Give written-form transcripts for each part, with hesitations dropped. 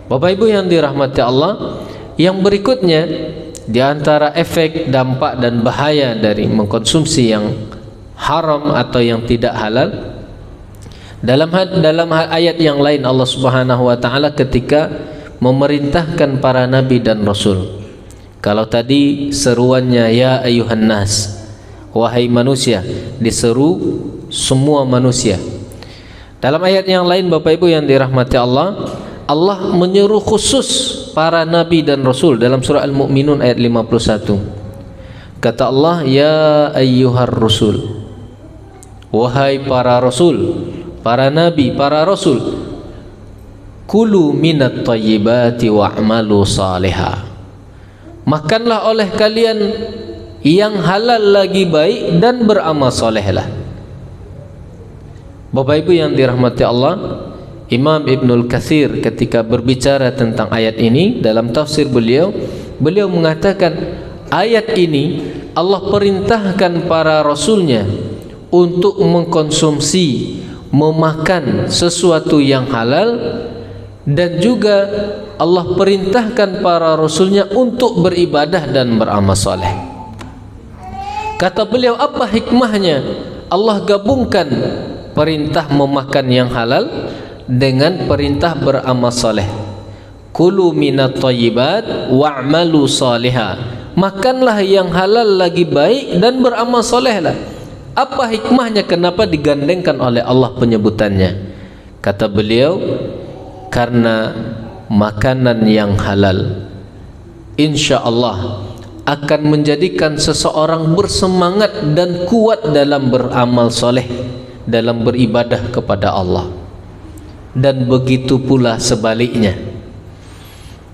Bapak Ibu yang dirahmati Allah, yang berikutnya di antara efek, dampak dan bahaya dari mengkonsumsi yang haram atau yang tidak halal, dalam ayat yang lain Allah Subhanahu wa taala ketika memerintahkan para nabi dan rasul. Kalau tadi seruannya ya ayuhan nas, wahai manusia, diseru semua manusia. Dalam ayat yang lain Bapak Ibu yang dirahmati Allah, Allah menyuruh khusus para nabi dan rasul dalam surah Al-Mu'minun ayat 51. Kata Allah, ya ayyuhar rusul, wahai para rasul, para nabi, para rasul, kulu minat thayyibati wa'malu salihah. Makanlah oleh kalian yang halal lagi baik dan beramal solehlah. Bapak Ibu yang dirahmati Allah, Imam Ibnul Katsir ketika berbicara tentang ayat ini dalam tafsir beliau mengatakan ayat ini Allah perintahkan para rasulnya untuk mengkonsumsi, memakan sesuatu yang halal, dan juga Allah perintahkan para rasulnya untuk beribadah dan beramal soleh. Kata beliau, apa hikmahnya Allah gabungkan perintah memakan yang halal dengan perintah beramal soleh? Kulu minat thayyibat wa'malu salihah. Makanlah yang halal lagi baik dan beramal solehlah. Apa hikmahnya, kenapa digandengkan oleh Allah penyebutannya? Kata beliau, karena makanan yang halal insya Allah akan menjadikan seseorang bersemangat dan kuat dalam beramal soleh, dalam beribadah kepada Allah. Dan begitu pula sebaliknya,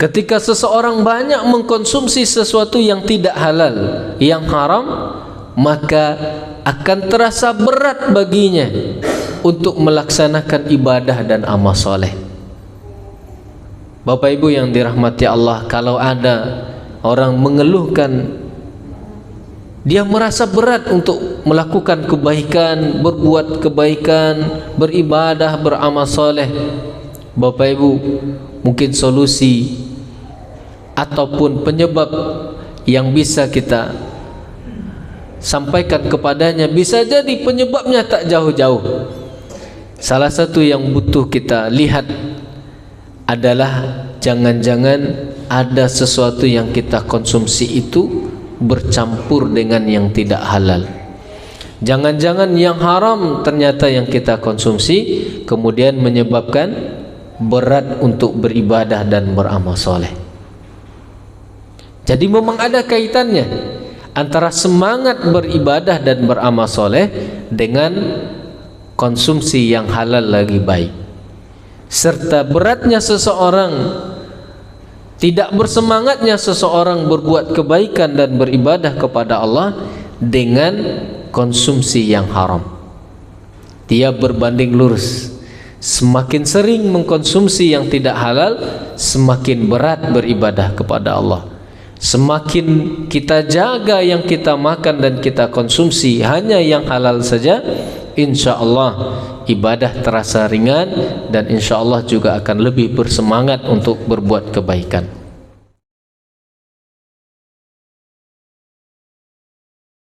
ketika seseorang banyak mengkonsumsi sesuatu yang tidak halal, yang haram, maka akan terasa berat baginya untuk melaksanakan ibadah dan amal soleh. Bapak Ibu yang dirahmati Allah, kalau ada orang mengeluhkan dia merasa berat untuk melakukan kebaikan, berbuat kebaikan, beribadah, beramal soleh, Bapak Ibu, mungkin solusi ataupun penyebab yang bisa kita sampaikan kepadanya, bisa jadi penyebabnya tak jauh-jauh. Salah satu yang butuh kita lihat adalah jangan-jangan ada sesuatu yang kita konsumsi itu bercampur dengan yang tidak halal. Jangan-jangan yang haram ternyata yang kita konsumsi, kemudian menyebabkan berat untuk beribadah dan beramal soleh. Jadi memang ada kaitannya antara semangat beribadah dan beramal soleh dengan konsumsi yang halal lagi baik, serta beratnya seseorang, tidak bersemangatnya seseorang berbuat kebaikan dan beribadah kepada Allah dengan konsumsi yang haram. Dia berbanding lurus. Semakin sering mengkonsumsi yang tidak halal, semakin berat beribadah kepada Allah. Semakin kita jaga yang kita makan dan kita konsumsi hanya yang halal saja, insya Allah ibadah terasa ringan dan insya Allah juga akan lebih bersemangat untuk berbuat kebaikan.